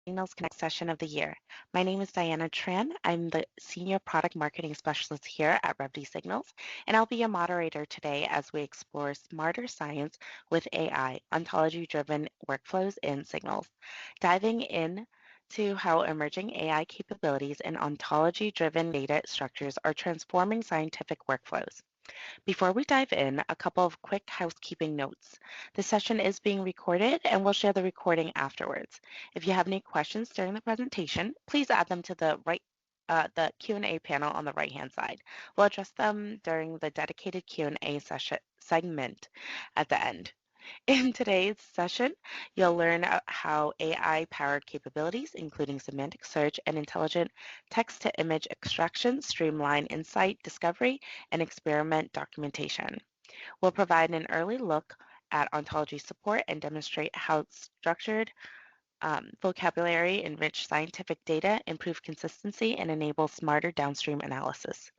Signals Connect session of the year. My name is Diana Tran. I'm the Senior Product Marketing Specialist here at Revdy Signals, and I'll be your moderator today as we explore smarter science with AI, ontology-driven workflows in Signals. Diving in to how emerging AI capabilities and ontology-driven data structures are transforming scientific workflows. Before we dive in, a couple of quick housekeeping notes. The session is being recorded and we'll share the recording afterwards. If you have any questions during the presentation, please add them to the Q&A panel on the right-hand side. We'll address them during the dedicated Q&A session segment at the end. In today's session, you'll learn how AI-powered capabilities, including semantic search and intelligent text-to-image extraction, streamline insight discovery and experiment documentation. We'll provide an early look at ontology support and demonstrate how structured vocabulary enrich scientific data, improve consistency, and enable smarter downstream analysis.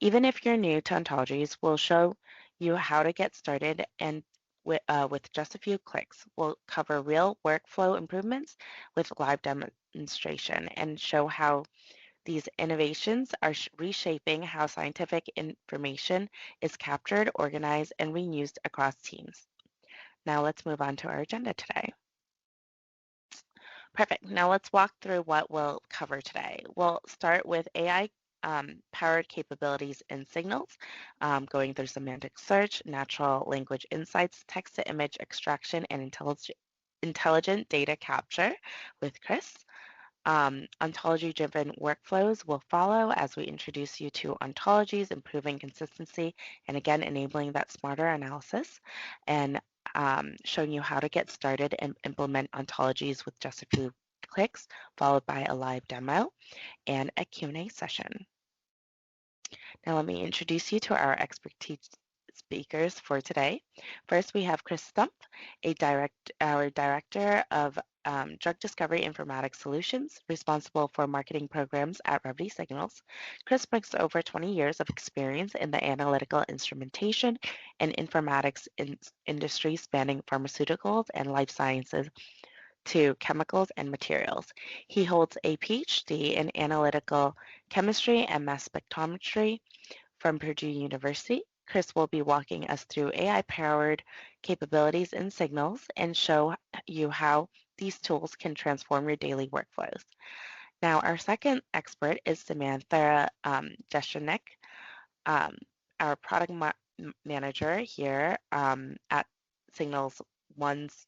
Even if you're new to ontologies, we'll show you how to get started and with just a few clicks. We'll cover real workflow improvements with live demonstration and show how these innovations are reshaping how scientific information is captured, organized, and reused across teams. Now let's move on to our agenda today. Perfect. Now let's walk through what we'll cover today. We'll start with AI powered capabilities in Signals, going through semantic search, natural language insights, text-to-image extraction, and intelligent data capture with Chris. Ontology-driven workflows will follow as we introduce you to ontologies, improving consistency, and again, enabling that smarter analysis, and showing you how to get started and implement ontologies with just a few clicks, followed by a live demo and a Q&A session. Now let me introduce you to our expertise speakers for today. First, we have Chris Stump, our Director of Drug Discovery Informatics Solutions, responsible for marketing programs at Revdy Signals. Chris brings over 20 years of experience in the analytical instrumentation and informatics industry spanning pharmaceuticals and life sciences to chemicals and materials. He holds a PhD in analytical chemistry and mass spectrometry from Purdue University. Chris will be walking us through AI-powered capabilities in Signals and show you how these tools can transform your daily workflows. Now, our second expert is Samantha Jeshanek, our product manager here at Signals One's,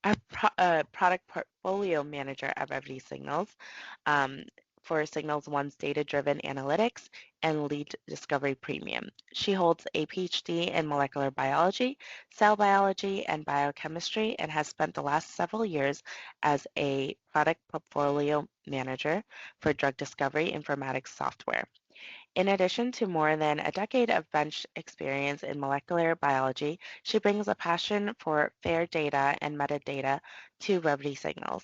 a product portfolio manager at Revdy Signals for Signals One's data-driven analytics and lead discovery premium. She holds a PhD in molecular biology, cell biology, and biochemistry, and has spent the last several years as a product portfolio manager for drug discovery informatics software. In addition to more than a decade of bench experience in molecular biology, she brings a passion for fair data and metadata to Revdy Signals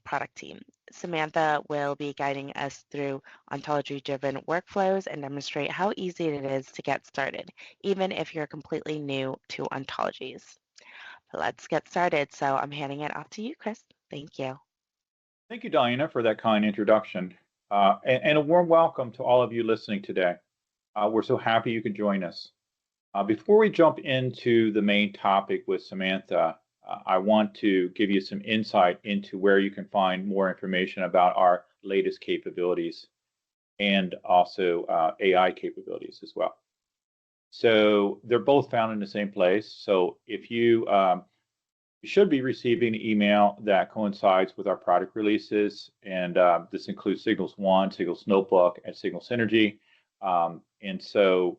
product team. Samantha will be guiding us through ontology-driven workflows and demonstrate how easy it is to get started, even if you're completely new to ontologies. But let's get started. So I'm handing it off to you, Chris. Thank you. Thank you, Diana, for that kind introduction. And a warm welcome to all of you listening today. We're so happy you could join us. Before we jump into the main topic with Samantha, I want to give you some insight into where you can find more information about our latest capabilities and also AI capabilities as well. So they're both found in the same place. So if you should be receiving an email that coincides with our product releases, and this includes Signals One, Signals Notebook, and Signals Synergy. And so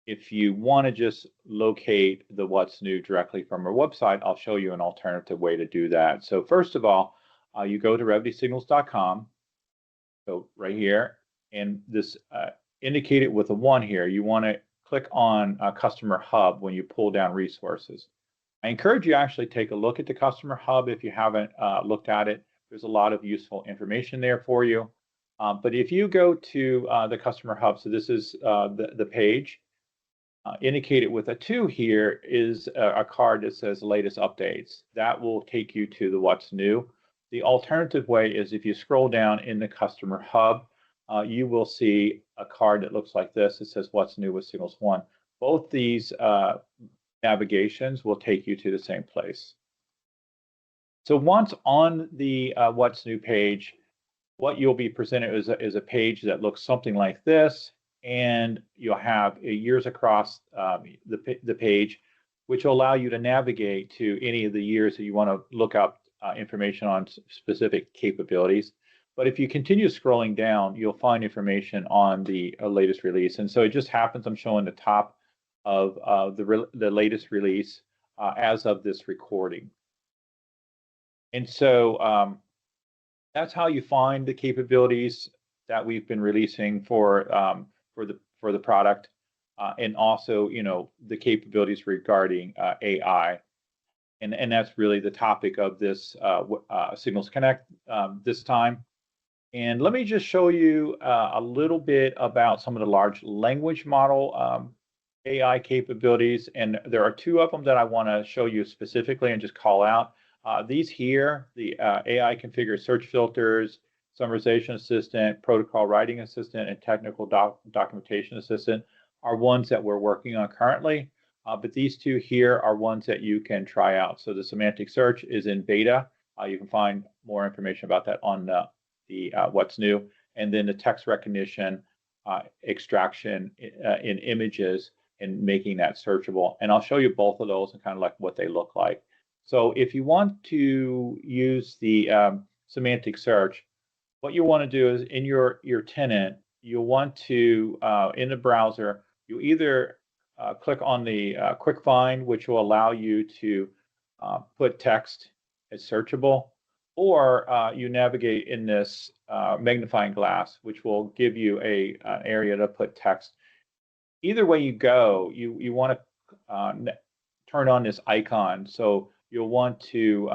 if you want to just locate the what's new directly from our website, I'll show you an alternative way to do that. So first of all, you go to revdysignals.com, so right here, and this indicated with a 1 here, you want to click on Customer Hub when you pull down resources. I encourage you to actually take a look at the Customer Hub if you haven't looked at it. There's a lot of useful information there for you. But if you go to the Customer Hub, so this is the page, Indicated with a 2 here is a card that says latest updates. That will take you to the what's new. The alternative way is if you scroll down in the customer hub, you will see a card that looks like this. It says what's new with Signals One. Both these navigations will take you to the same place. So once on the what's new page, what you'll be presented is a page that looks something like this, and you'll have years across the page, which will allow you to navigate to any of the years that you want to look up information on specific capabilities. But if you continue scrolling down, you'll find information on the latest release. And so it just happens I'm showing the top of the latest release as of this recording. And so that's how you find the capabilities that we've been releasing for the product, and also, you know, the capabilities regarding AI, and that's really the topic of this Signals Connect this time. And let me just show you a little bit about some of the large language model AI capabilities, and there are 2 of them that I want to show you specifically and just call out. These here, the AI configured search filters, summarization assistant, protocol writing assistant, and technical documentation assistant are ones that we're working on currently. But these 2 here are ones that you can try out. So the semantic search is in beta. You can find more information about that on the what's new. And then the text recognition, extraction in images, and making that searchable. And I'll show you both of those and kind of like what they look like. So if you want to use the semantic search, what you want to do is in your tenant, you'll want to, in the browser, you either click on the quick find, which will allow you to put text as searchable, or you navigate in this magnifying glass, which will give you an area to put text. Either way you go, you want to turn on this icon. So you'll want to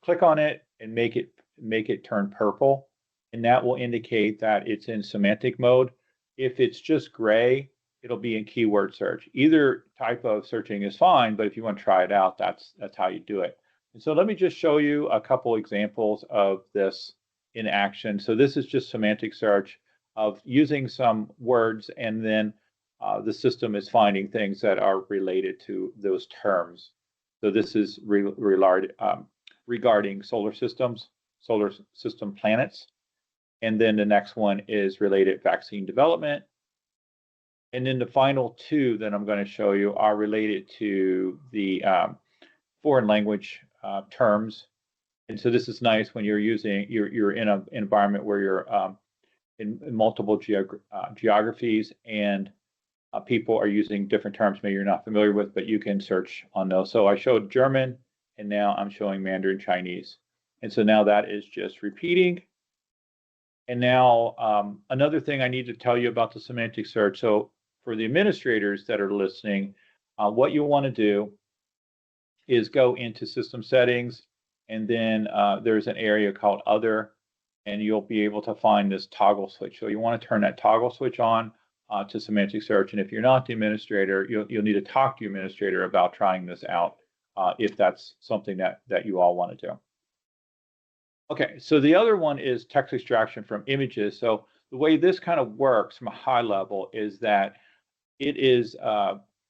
click on it and make it turn purple, and that will indicate that it's in semantic mode. If it's just gray, it'll be in keyword search. Either type of searching is fine, but if you want to try it out, that's how you do it. And so let me just show you a couple examples of this in action. So this is just semantic search of using some words, and then the system is finding things that are related to those terms. So this is regarding solar systems, solar system planets. And then the next one is related vaccine development. And then the final 2 that I'm going to show you are related to the foreign language terms. And so this is nice when you're in an environment where you're in multiple geographies, and people are using different terms maybe you're not familiar with, but you can search on those. So I showed German, and now I'm showing Mandarin Chinese. And so now that is just repeating. And now another thing I need to tell you about the semantic search. So for the administrators that are listening, what you want to do is go into system settings, and then there's an area called other, and you'll be able to find this toggle switch. So you want to turn that toggle switch on to semantic search. And if you're not the administrator, you'll need to talk to your administrator about trying this out if that's something that you all want to do. Okay, so the other one is text extraction from images. So the way this kind of works from a high level is that it is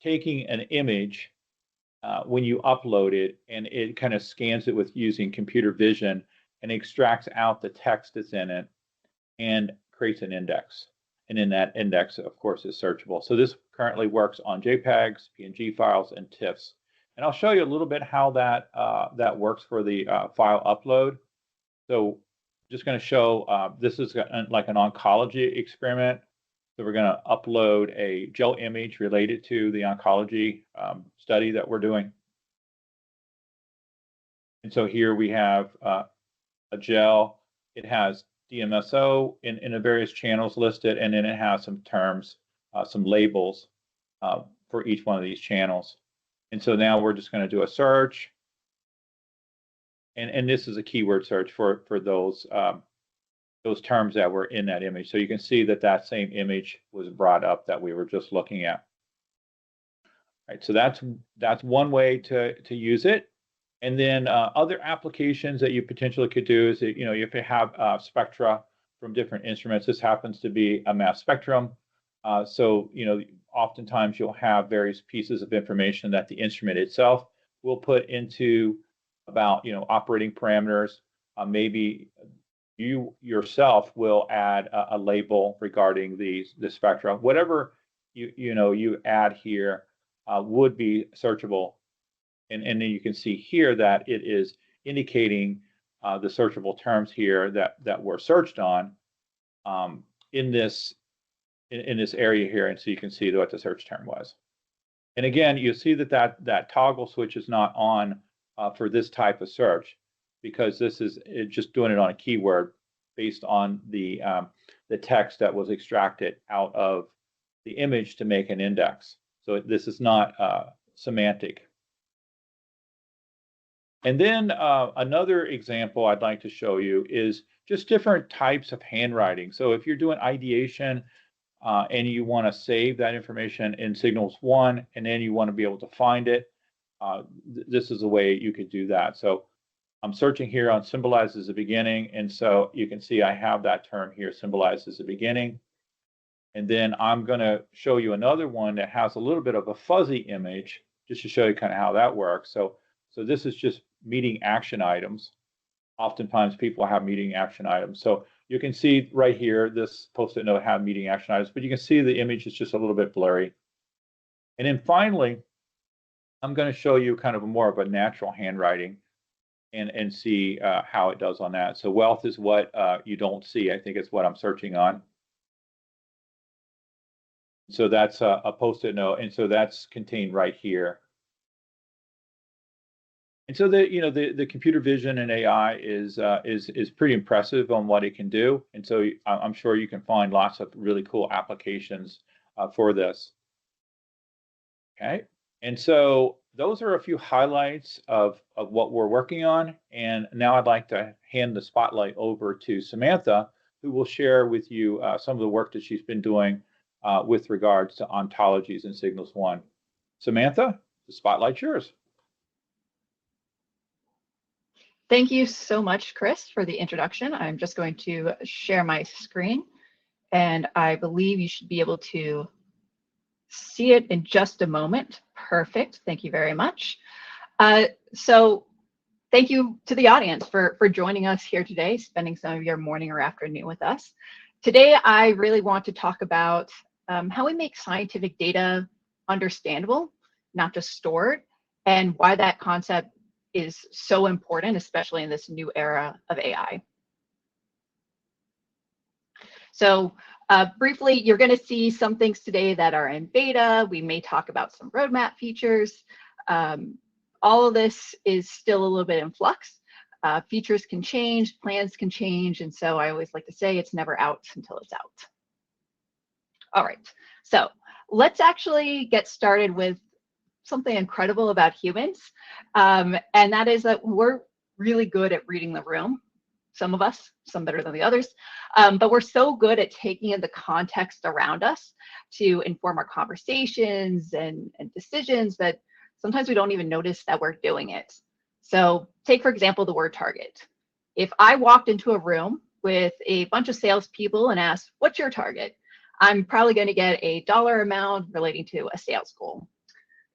taking an image when you upload it, and it kind of scans it with using computer vision and extracts out the text that's in it and creates an index. And in that index, of course, is searchable. So this currently works on JPEGs, PNG files, and TIFFs. And I'll show you a little bit how that works for the file upload. So just going to show this is like an oncology experiment. So we're going to upload a gel image related to the oncology study that we're doing. And so here we have a gel. It has DMSO in the various channels listed, and then it has some terms, some labels for each one of these channels. And so now we're just going to do a search, and this is a keyword search for those terms that were in that image. So you can see that same image was brought up that we were just looking at. right? So that's one way to use it. And then other applications that you potentially could do is that, if you have spectra from different instruments, this happens to be a mass spectrum. So, oftentimes you'll have various pieces of information that the instrument itself will put into about, operating parameters. Maybe you yourself will add a label regarding the spectra. Whatever you add here would be searchable. And then you can see here that it is indicating the searchable terms here that were searched on in this area here, and so you can see what the search term was. And again, you see that toggle switch is not on for this type of search, because this is just doing it on a keyword based on the text that was extracted out of the image to make an index. So this is not semantic. And then another example I'd like to show you is just different types of handwriting. So if you're doing ideation and you want to save that information in Signals 1, and then you want to be able to find it, this is a way you could do that. So I'm searching here on symbolized as a beginning, and so you can see I have that term here, symbolized as a beginning. And then I'm going to show you another one that has a little bit of a fuzzy image, just to show you kind of how that works. So this is just meeting action items. Oftentimes people have meeting action items. So you can see right here, this Post-it note have meeting action items, but you can see the image is just a little bit blurry. And then finally, I'm going to show you kind of more of a natural handwriting and see how it does on that. So wealth is what you don't see. I think it's what I'm searching on. So that's a Post-it note, and so that's contained right here. And so the computer vision and AI is pretty impressive on what it can do. And so I'm sure you can find lots of really cool applications for this. Okay, and so those are a few highlights of what we're working on. And now I'd like to hand the spotlight over to Samantha, who will share with you some of the work that she's been doing with regards to ontologies in Signals 1. Samantha, the spotlight's yours. Thank you so much, Chris, for the introduction. I'm just going to share my screen, and I believe you should be able to see it in just a moment. Perfect. Thank you very much. So thank you to the audience for joining us here today, spending some of your morning or afternoon with us. Today, I really want to talk about how we make scientific data understandable, not just stored, and why that concept is so important, especially in this new era of AI. So briefly, you're going to see some things today that are in beta. We may talk about some roadmap features. All of this is still a little bit in flux. Features can change, plans can change, and so I always like to say it's never out until it's out. All right, so let's actually get started with something incredible about humans, and that is that we're really good at reading the room. Some of us, some better than the others, but we're so good at taking in the context around us to inform our conversations and decisions that sometimes we don't even notice that we're doing it. So take, for example, the word target. If I walked into a room with a bunch of salespeople and asked, what's your target? I'm probably going to get a dollar amount relating to a sales goal.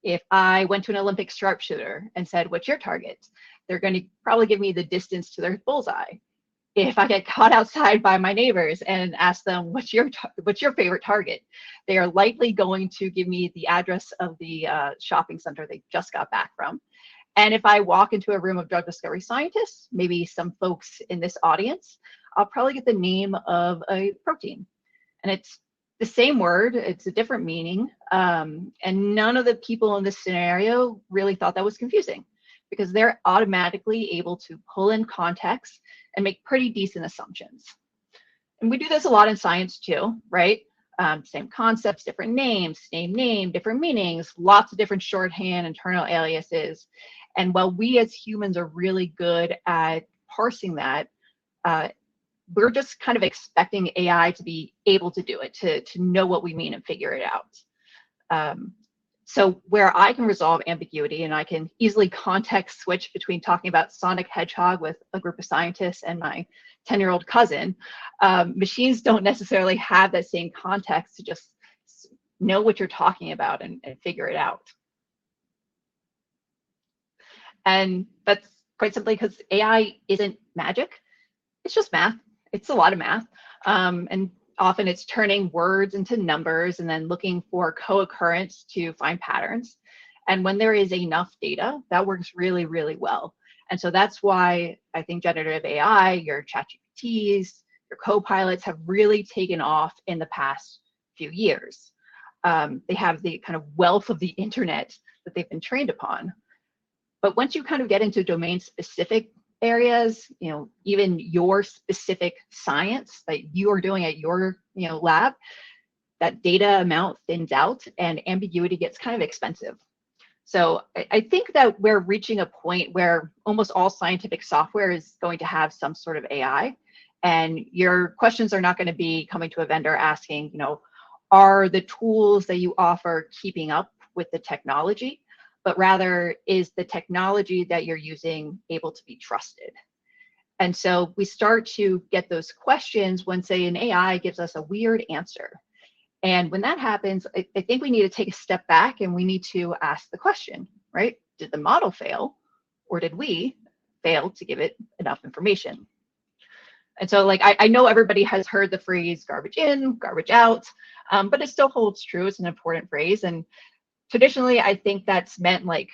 If I went to an Olympic sharpshooter and said, what's your target? They're going to probably give me the distance to their bullseye. If I get caught outside by my neighbors and ask them, what's your favorite target? They are likely going to give me the address of the shopping center they just got back from. And if I walk into a room of drug discovery scientists, maybe some folks in this audience, I'll probably get the name of a protein. And it's the same word, it's a different meaning. And none of the people in this scenario really thought that was confusing, because they're automatically able to pull in context and make pretty decent assumptions. And we do this a lot in science too, right? Same concepts, different names, same name, different meanings, lots of different shorthand, internal aliases. And while we as humans are really good at parsing that, we're just kind of expecting AI to be able to do it, to know what we mean and figure it out. So where I can resolve ambiguity and I can easily context switch between talking about Sonic Hedgehog with a group of scientists and my 10-year-old cousin, machines don't necessarily have that same context to just know what you're talking about and figure it out. And that's quite simply because AI isn't magic. It's just math. It's a lot of math. And often it's turning words into numbers and then looking for co-occurrence to find patterns. And when there is enough data, that works really, really well. And so that's why I think generative AI, your ChatGPTs, your co-pilots have really taken off in the past few years. They have the kind of wealth of the internet that they've been trained upon. But once you kind of get into domain-specific areas, even your specific science that you are doing at your, lab, that data amount thins out and ambiguity gets kind of expensive. So I think that we're reaching a point where almost all scientific software is going to have some sort of AI, and your questions are not going to be coming to a vendor asking, are the tools that you offer keeping up with the technology? But rather, is the technology that you're using able to be trusted? And so we start to get those questions when, say, an AI gives us a weird answer. And when that happens, I think we need to take a step back and we need to ask the question, right? Did the model fail, or did we fail to give it enough information? And so, I know everybody has heard the phrase garbage in, garbage out, but it still holds true. It's an important phrase. And traditionally, I think that's meant like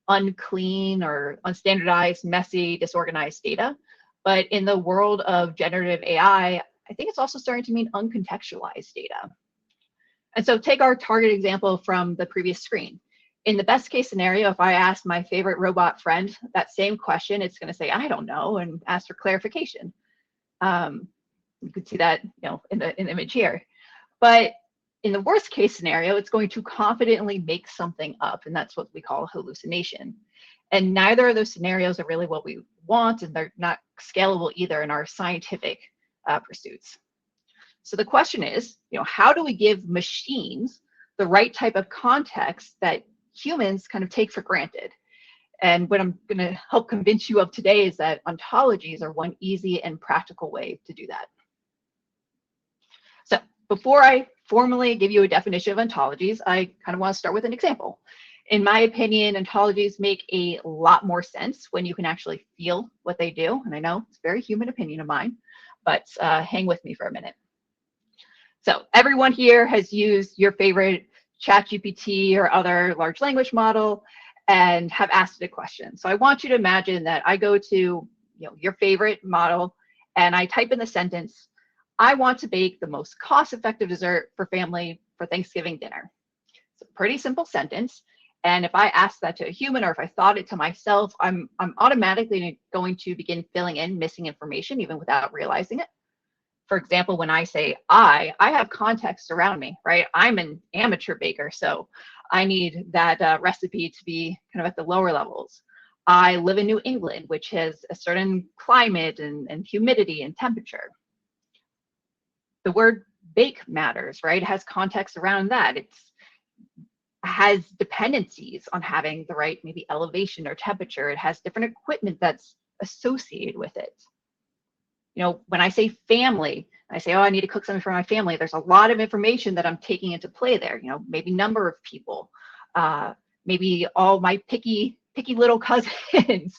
unclean or unstandardized, messy, disorganized data. But in the world of generative AI, I think it's also starting to mean uncontextualized data. And so take our target example from the previous screen. In the best case scenario, if I ask my favorite robot friend that same question, it's going to say, I don't know, and ask for clarification. You could see that in the image here. But in the worst case scenario, it's going to confidently make something up, and that's what we call hallucination. And neither of those scenarios are really what we want, and they're not scalable either in our scientific pursuits. So the question is, how do we give machines the right type of context that humans kind of take for granted? And what I'm going to help convince you of today is that ontologies are one easy and practical way to do that. So before I formally give you a definition of ontologies, I kind of want to start with an example. In my opinion, ontologies make a lot more sense when you can actually feel what they do. And I know it's a very human opinion of mine, but hang with me for a minute. So everyone here has used your favorite ChatGPT or other large language model and have asked it a question. So I want you to imagine that I go to your favorite model and I type in the sentence, I want to bake the most cost-effective dessert for family for Thanksgiving dinner. It's a pretty simple sentence. And if I ask that to a human, or if I thought it to myself, I'm automatically going to begin filling in missing information even without realizing it. For example, when I say I have context around me, right? I'm an amateur baker, so I need that recipe to be kind of at the lower levels. I live in New England, which has a certain climate and humidity and temperature. The word bake matters, right? It has context around that. It has dependencies on having the right maybe elevation or temperature. It has different equipment that's associated with it. When I say family, I say, oh, I need to cook something for my family. There's a lot of information that I'm taking into play there. Maybe number of people, maybe all my picky little cousins,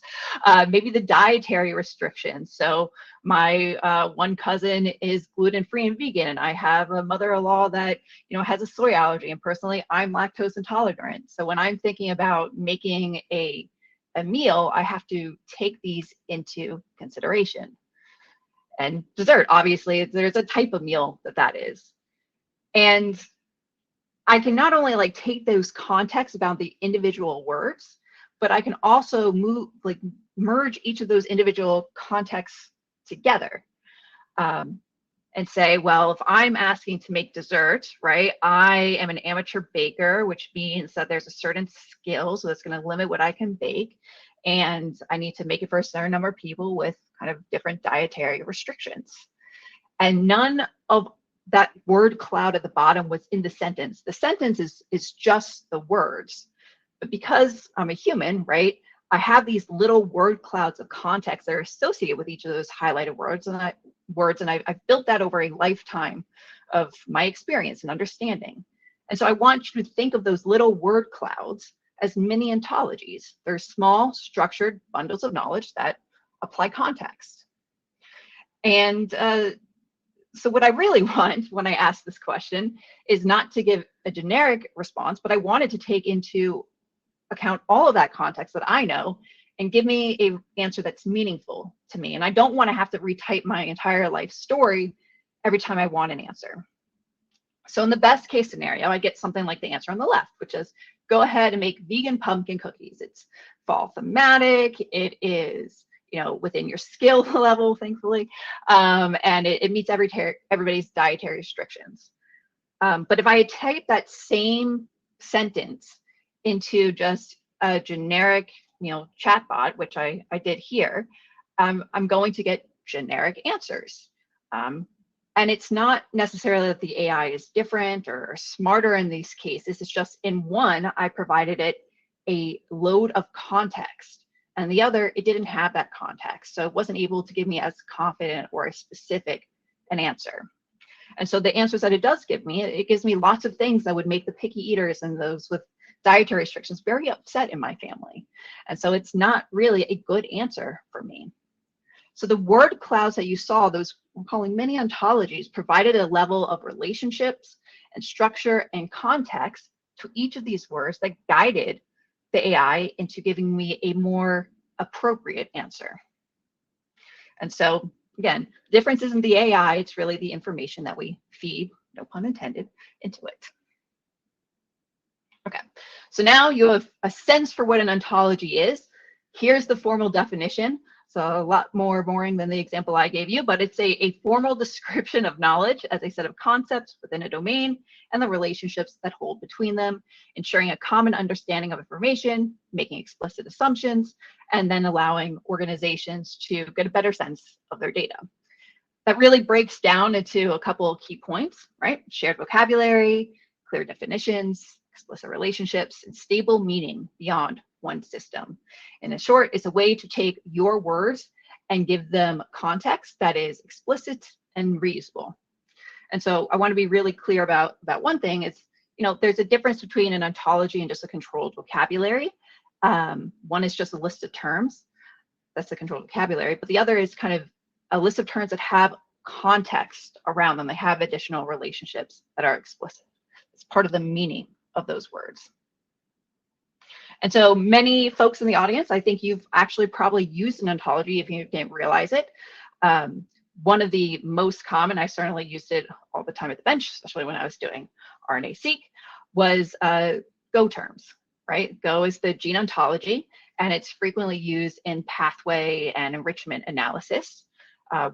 maybe the dietary restrictions. So my one cousin is gluten-free and vegan, and I have a mother-in-law that has a soy allergy, and personally, I'm lactose intolerant. So when I'm thinking about making a meal, I have to take these into consideration. And dessert, obviously, there's a type of meal that is. And I can not only take those contexts about the individual words, but I can also merge each of those individual contexts together and say, well, if I'm asking to make dessert, right, I am an amateur baker, which means that there's a certain skill, so that's going to limit what I can bake. And I need to make it for a certain number of people with kind of different dietary restrictions. And none of that word cloud at the bottom was in the sentence. The sentence is just the words. But because I'm a human, right, I have these little word clouds of context that are associated with each of those highlighted words. And I've built that over a lifetime of my experience and understanding. And so I want you to think of those little word clouds as mini ontologies. They're small, structured bundles of knowledge that apply context. And so what I really want when I ask this question is not to give a generic response, but I wanted to take into account all of that context that I know and give me an answer that's meaningful to me. And I don't want to have to retype my entire life story every time I want an answer. So in the best case scenario, I get something like the answer on the left, which is go ahead and make vegan pumpkin cookies. It's fall thematic. It is, within your skill level, thankfully, and it meets everybody's dietary restrictions. But if I type that same sentence into just a generic, chatbot, which I did here, I'm going to get generic answers. And it's not necessarily that the AI is different or smarter in these cases. It's just in one, I provided it a load of context, and the other, it didn't have that context. So it wasn't able to give me as confident or as specific an answer. And so the answers that it does give me, it gives me lots of things that would make the picky eaters and those with dietary restrictions very upset in my family. And so it's not really a good answer for me. So the word clouds that you saw, those we're calling mini ontologies, provided a level of relationships and structure and context to each of these words that guided the AI into giving me a more appropriate answer. And so again, the difference isn't the AI, it's really the information that we feed, no pun intended, into it. Okay, so now you have a sense for what an ontology is. Here's the formal definition. So a lot more boring than the example I gave you, but it's a formal description of knowledge as a set of concepts within a domain and the relationships that hold between them, ensuring a common understanding of information, making explicit assumptions, and then allowing organizations to get a better sense of their data. That really breaks down into a couple of key points, right? Shared vocabulary, clear definitions, explicit relationships, and stable meaning beyond one system. And in short, it's a way to take your words and give them context that is explicit and reusable. And so I want to be really clear about one thing is, there's a difference between an ontology and just a controlled vocabulary. One is just a list of terms. That's the controlled vocabulary. But the other is kind of a list of terms that have context around them. They have additional relationships that are explicit. It's part of the meaning of those words. And so many folks in the audience, I think you've actually probably used an ontology if you didn't realize it. One of the most common, I certainly used it all the time at the bench, especially when I was doing RNA-seq, was Go terms, right? Go is the gene ontology, and it's frequently used in pathway and enrichment analysis.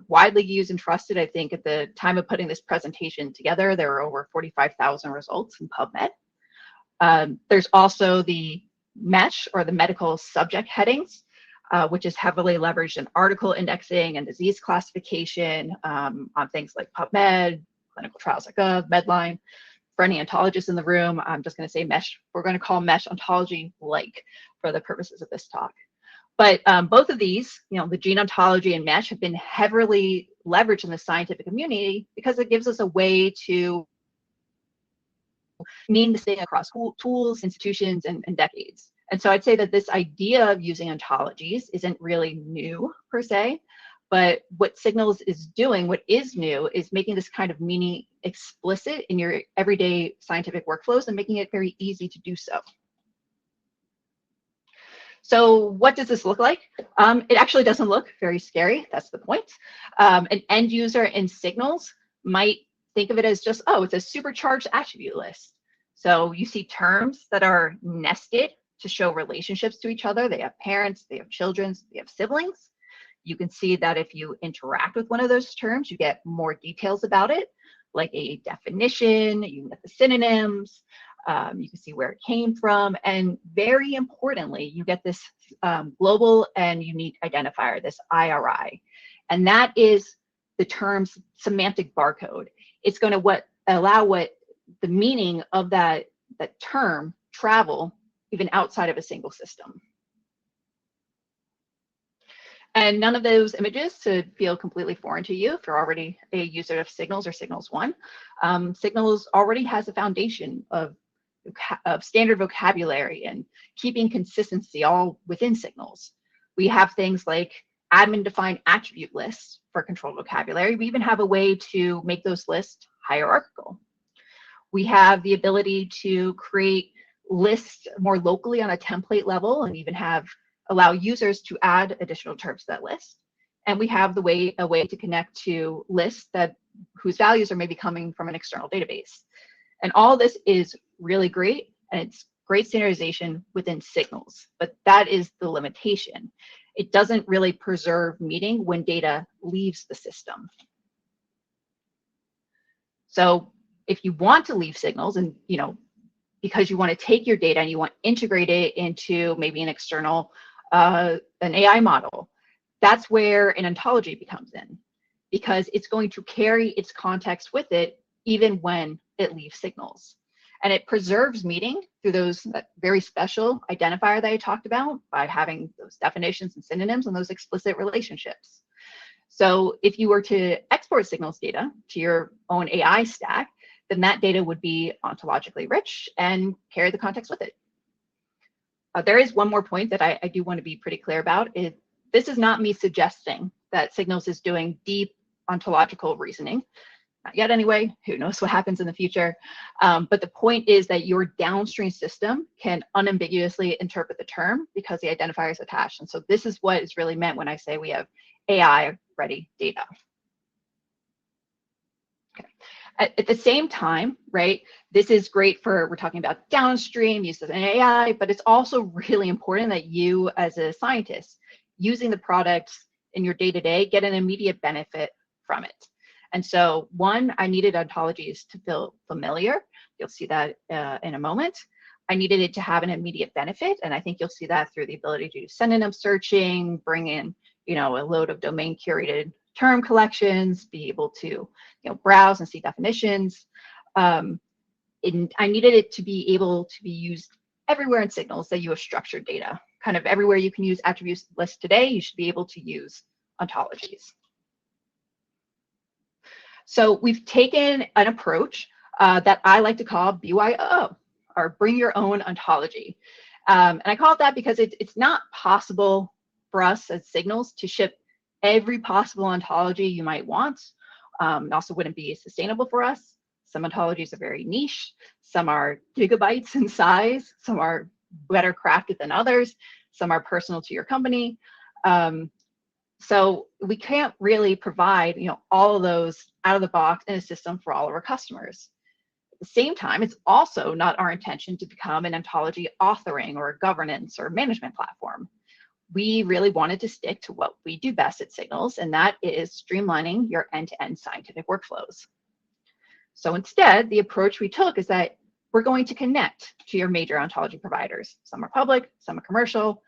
Widely used and trusted. I think at the time of putting this presentation together, there were over 45,000 results in PubMed. There's also the MESH, or the medical subject headings, which is heavily leveraged in article indexing and disease classification on things like PubMed, clinicaltrials.gov, Medline. For any ontologists in the room, I'm just going to say MESH. We're going to call MESH ontology-like for the purposes of this talk. But both of these, the gene ontology and MESH, have been heavily leveraged in the scientific community because it gives us a way to mean this thing across tools, institutions, and decades. And so I'd say that this idea of using ontologies isn't really new per se, but what Signals is doing, what is new, is making this kind of meaning explicit in your everyday scientific workflows and making it very easy to do so. So what does this look like? It actually doesn't look very scary. That's the point. An end user in Signals might think of it as just, oh, it's a supercharged attribute list. So you see terms that are nested to show relationships to each other. They have parents, they have children, they have siblings. You can see that if you interact with one of those terms, you get more details about it, like a definition, you get the synonyms, you can see where it came from, and very importantly, you get this global and unique identifier, this IRI, and that is the term's semantic barcode. it's going to allow the meaning of that term travel even outside of a single system. And none of those images should feel completely foreign to you if you're already a user of Signals or Signals One. Signals already has a foundation of standard vocabulary and keeping consistency all within Signals. We have things like admin-defined attribute lists for controlled vocabulary. We even have a way to make those lists hierarchical. We have the ability to create lists more locally on a template level and even allow users to add additional terms to that list. And we have a way to connect to lists whose values are maybe coming from an external database. And all this is really great, and it's great standardization within Signals, but that is the limitation. It doesn't really preserve meaning when data leaves the system. So if you want to leave Signals and, because you want to take your data and you want to integrate it into maybe an external, an AI model, that's where an ontology becomes in, because it's going to carry its context with it even when it leaves Signals. And it preserves meaning through that very special identifier that I talked about by having those definitions and synonyms and those explicit relationships. So if you were to export Signals data to your own AI stack, then that data would be ontologically rich and carry the context with it. There is one more point that I do want to be pretty clear about. This is not me suggesting that Signals is doing deep ontological reasoning. Not yet anyway, who knows what happens in the future. But the point is that your downstream system can unambiguously interpret the term because the identifier is attached. And so this is what is really meant when I say we have AI-ready data. Okay. At the same time, right, this is great we're talking about downstream use of an AI, but it's also really important that you as a scientist using the products in your day-to-day get an immediate benefit from it. And so one, I needed ontologies to feel familiar. You'll see that in a moment. I needed it to have an immediate benefit. And I think you'll see that through the ability to do synonym searching, bring in, a load of domain curated term collections, be able to, browse and see definitions. I needed it to be able to be used everywhere in Signals that you have structured data. Kind of everywhere you can use attributes lists today, you should be able to use ontologies. So we've taken an approach that I like to call BYO, or bring your own ontology. And I call it that because it's not possible for us as Signals to ship every possible ontology you might want. It also wouldn't be sustainable for us. Some ontologies are very niche. Some are gigabytes in size. Some are better crafted than others. Some are personal to your company. So we can't really provide, all of those out of the box in a system for all of our customers. At the same time, it's also not our intention to become an ontology authoring or governance or management platform. We really wanted to stick to what we do best at Signals, and that is streamlining your end-to-end scientific workflows. So instead, the approach we took is that we're going to connect to your major ontology providers. Some are public, some are commercial,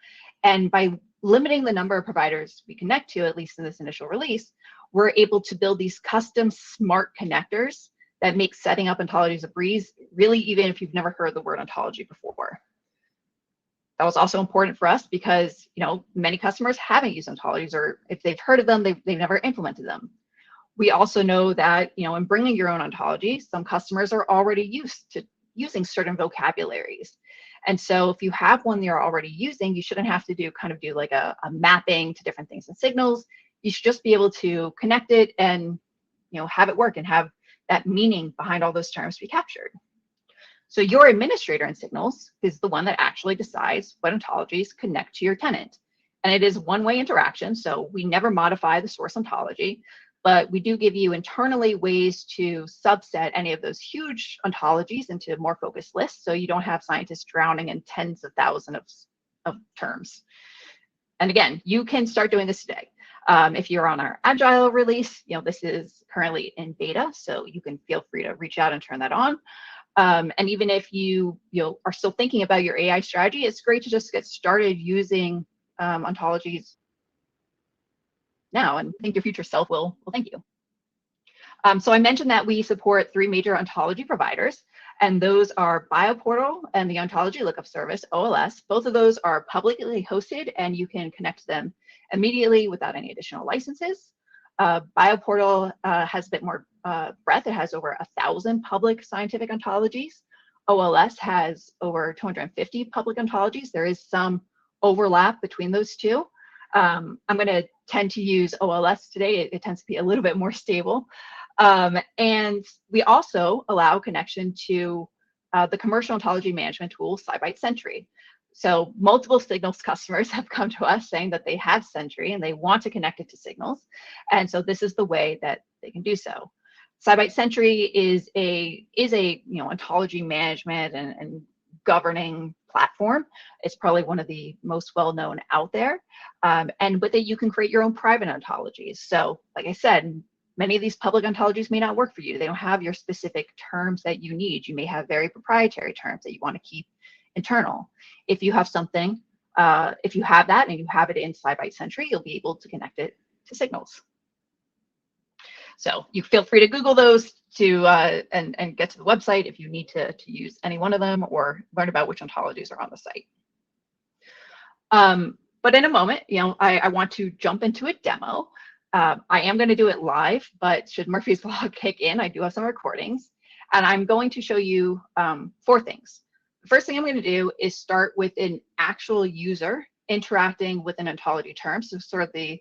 and by limiting the number of providers we connect to, at least in this initial release, we're able to build these custom smart connectors that make setting up ontologies a breeze, really, even if you've never heard the word ontology before. That was also important for us because, many customers haven't used ontologies, or if they've heard of them, they've never implemented them. We also know that, in bringing your own ontology, some customers are already used to using certain vocabularies. And so if you have one you're already using, you shouldn't have to do like a mapping to different things in Signals. You should just be able to connect it and, have it work and have that meaning behind all those terms be captured. So your administrator in Signals is the one that actually decides what ontologies connect to your tenant. And it is one-way interaction, so we never modify the source ontology, but we do give you internally ways to subset any of those huge ontologies into more focused lists, so you don't have scientists drowning in tens of thousands of terms. And again, you can start doing this today. If you're on our Agile release, this is currently in beta, so you can feel free to reach out and turn that on. And even if you are still thinking about your AI strategy, it's great to just get started using ontologies now, and I think your future self will thank you. So I mentioned that we support 3 major ontology providers, and those are BioPortal and the Ontology Lookup Service, OLS. Both of those are publicly hosted, and you can connect to them immediately without any additional licenses. BioPortal has a bit more breadth. It has over 1,000 public scientific ontologies. OLS has over 250 public ontologies. There is some overlap between those two. I'm going to tend to use OLS today. It tends to be a little bit more stable. And we also allow connection to the commercial ontology management tool, SciBite Sentry. So multiple Signals customers have come to us saying that they have Sentry and they want to connect it to Signals. And so this is the way that they can do so. SciBite Sentry is a ontology management and governing platform. It's probably one of the most well-known out there. And with it, you can create your own private ontologies. So like I said, many of these public ontologies may not work for you. They don't have your specific terms that you need. You may have very proprietary terms that you want to keep internal. If you have something, if you have that and you have it in SciBite Sentry, you'll be able to connect it to Signals. So you feel free to Google those to and get to the website if you need to use any one of them or learn about which ontologies are on the site. But in a moment, I want to jump into a demo. I am going to do it live, but should Murphy's Law kick in, I do have some recordings, and I'm going to show you 4 things. The first thing I'm going to do is start with an actual user interacting with an ontology term, so sort of the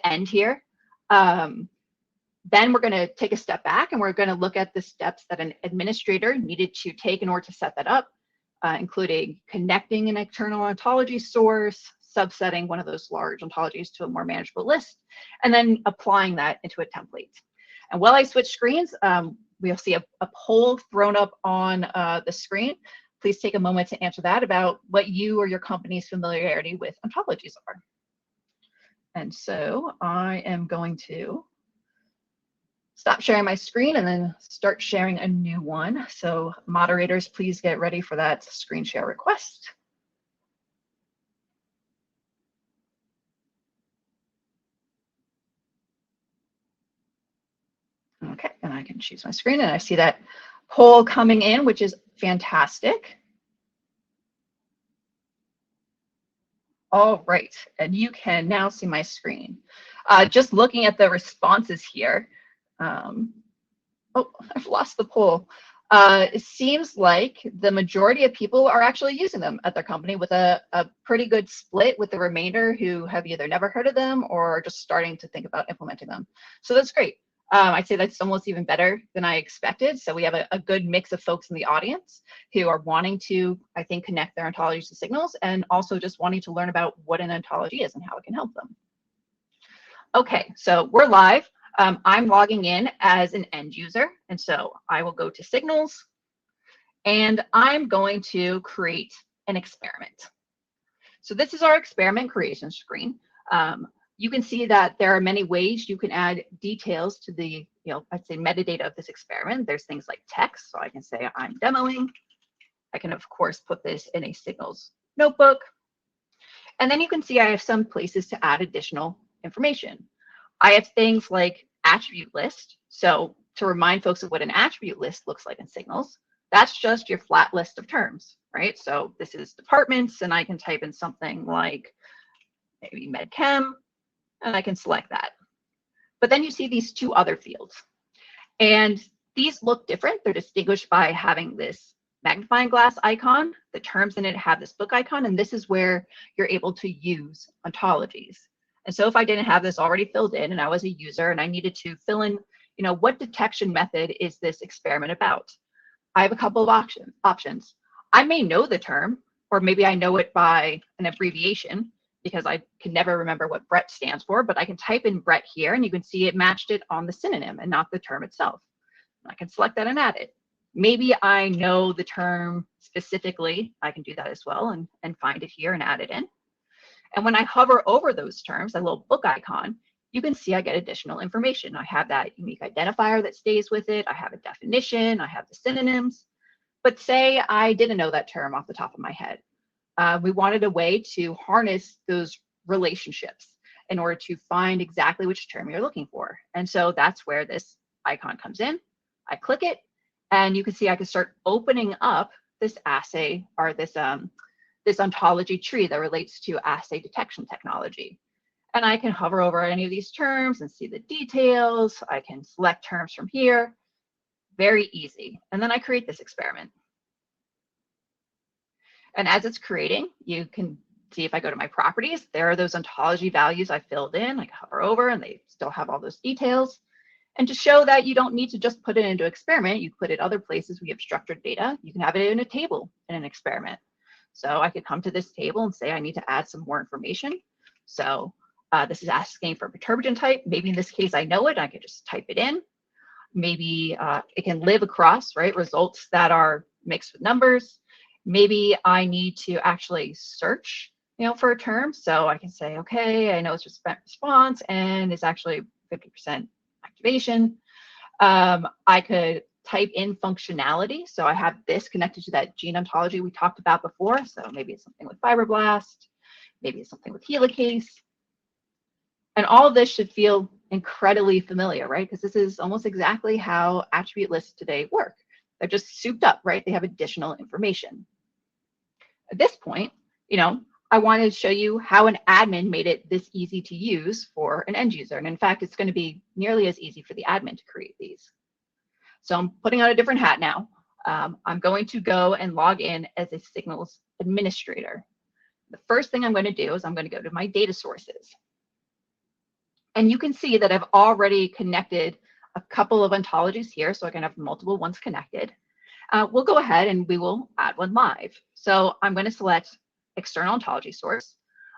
end here. Then we're going to take a step back and we're going to look at the steps that an administrator needed to take in order to set that up, including connecting an external ontology source, subsetting one of those large ontologies to a more manageable list, and then applying that into a template. And while I switch screens, we'll see a poll thrown up on the screen. Please take a moment to answer that about what you or your company's familiarity with ontologies are. And so I am going to stop sharing my screen and then start sharing a new one. So moderators, please get ready for that screen share request. Okay, and I can choose my screen and I see that poll coming in, which is fantastic. All right, and you can now see my screen. Just looking at the responses here, oh, I've lost the poll. It seems like the majority of people are actually using them at their company, with a pretty good split with the remainder who have either never heard of them or just starting to think about implementing them. So that's great. I'd say that's almost even better than I expected. So we have a good mix of folks in the audience who are wanting to, I think, connect their ontologies to Signals and also just wanting to learn about what an ontology is and how it can help them. Okay, so we're live. I'm logging in as an end user, and so I will go to Signals, and I'm going to create an experiment. So this is our experiment creation screen. You can see that there are many ways you can add details to the, I'd say metadata of this experiment. There's things like text, so I can say I'm demoing. I can, of course, put this in a Signals notebook. And then you can see I have some places to add additional information. I have things like attribute list. So to remind folks of what an attribute list looks like in Signals, that's just your flat list of terms, right? So this is departments, and I can type in something like maybe MedChem, and I can select that. But then you see these 2 other fields, and these look different. They're distinguished by having this magnifying glass icon. The terms in it have this book icon, and this is where you're able to use ontologies. And so if I didn't have this already filled in and I was a user and I needed to fill in, what detection method is this experiment about? I have a couple of options. I may know the term, or maybe I know it by an abbreviation because I can never remember what Brett stands for, but I can type in Brett here and you can see it matched it on the synonym and not the term itself. I can select that and add it. Maybe I know the term specifically. I can do that as well and find it here and add it in. And when I hover over those terms, that little book icon, you can see I get additional information. I have that unique identifier that stays with it. I have a definition. I have the synonyms. But say I didn't know that term off the top of my head. We wanted a way to harness those relationships in order to find exactly which term you're looking for. And so that's where this icon comes in, I click it, and you can see I can start opening up this assay or this ontology tree that relates to assay detection technology. And I can hover over any of these terms and see the details. I can select terms from here. Very easy. And then I create this experiment. And as it's creating, you can see if I go to my properties, there are those ontology values I filled in. I can hover over and they still have all those details. And to show that you don't need to just put it into experiment, you put it other places we have structured data. You can have it in a table in an experiment. So I could come to this table and say I need to add some more information. So this is asking for perturbagen type. Maybe in this case I know it. I could just type it in. Maybe it can live across, right, results that are mixed with numbers. Maybe I need to actually search, for a term. So I can say, okay, I know it's response and it's actually 50% activation. I could type in functionality. So I have this connected to that gene ontology we talked about before. So maybe it's something with fibroblast, maybe it's something with helicase. And all of this should feel incredibly familiar, right? Because this is almost exactly how attribute lists today work. They're just souped up, right? They have additional information. At this point, I wanted to show you how an admin made it this easy to use for an end user. And in fact, it's going to be nearly as easy for the admin to create these. So I'm putting on a different hat now. I'm going to go and log in as a Signals administrator. The first thing I'm going to do is I'm going to go to my data sources. And you can see that I've already connected a couple of ontologies here, so I can have multiple ones connected. We'll go ahead and we will add one live. So I'm going to select external ontology source.